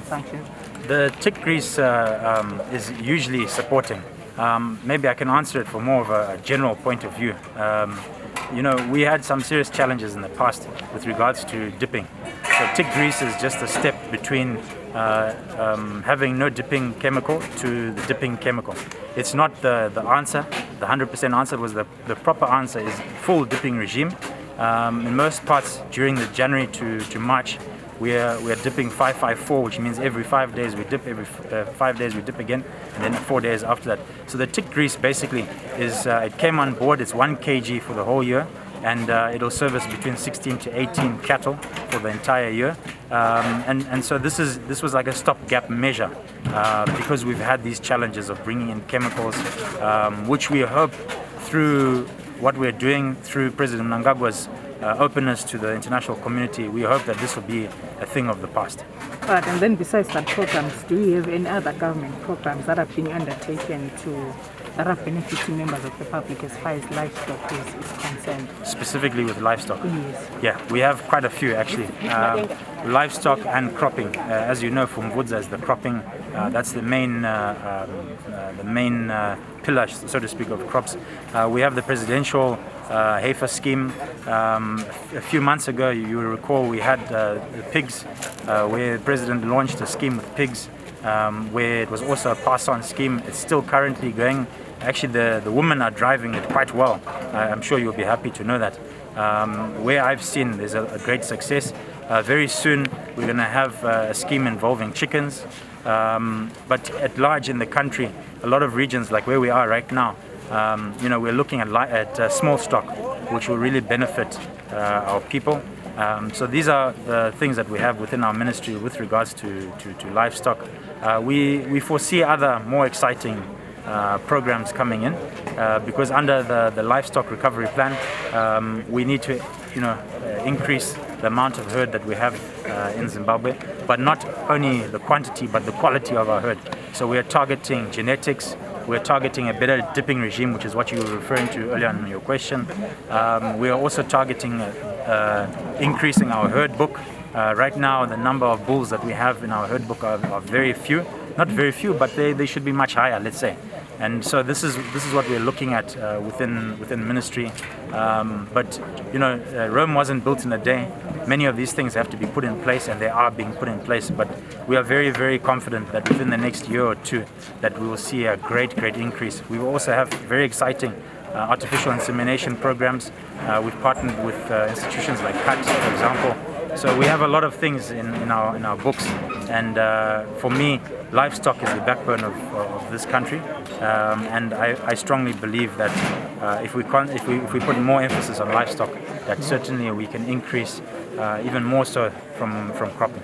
sanctions? The tick grease is usually supporting. Maybe I can answer it from more of a general point of view. We had some serious challenges in the past with regards to dipping. So tick grease is just a step between having no dipping chemical to the dipping chemical. It's not the answer. The 100% answer was the proper answer is full dipping regime. In most parts during the January to March, we are dipping 5-5-4, which means every 5 days we dip, every 5 days we dip again, and then 4 days after that. So the tick grease basically is, it came on board, it's 1 kg for the whole year, and it'll service between 16 to 18 cattle for the entire year. And so this was like a stopgap measure because we've had these challenges of bringing in chemicals, which we hope through what we're doing through President Mnangagwa's openness to the international community, we hope that this will be a thing of the past. Right, and then besides that programs, do you have any other government programs that are being undertaken that are benefiting members of the public as far as livestock is concerned? Specifically with livestock? Yes. Yeah, we have quite a few actually. Livestock and cropping. As you know, from Vudza is the cropping. That's the main pillar, so to speak, of crops. We have the presidential heifer scheme. A few months ago, you will recall, we had the pigs, where the president launched a scheme with pigs, where it was also a pass-on scheme. It's still currently going. Actually, the women are driving it quite well. I'm sure you'll be happy to know that. Where I've seen there's a great success. Very soon, we're going to have a scheme involving chickens. But at large in the country, a lot of regions like where we are right now, we're looking at small stock, which will really benefit our people. So these are the things that we have within our ministry with regards to livestock. We foresee other more exciting programs coming in because under the livestock recovery plan, we need to increase the amount of herd that we have in Zimbabwe, but not only the quantity but the quality of our herd. So we are targeting genetics. We're targeting a better dipping regime, which is what you were referring to earlier in your question. We are also targeting increasing our herd book. Right now, the number of bulls that we have in our herd book are very few. Not very few, but they should be much higher, let's say. And so this is what we're looking at within ministry. But Rome wasn't built in a day. Many of these things have to be put in place, and they are being put in place. But we are very, very confident that within the next year or two, that we will see a great increase. We will also have very exciting artificial insemination programs. We've partnered with institutions like CAT, for example. So we have a lot of things in our books, and for me, livestock is the backbone of this country, and I strongly believe that if we put more emphasis on livestock, that certainly we can increase even more so from cropping.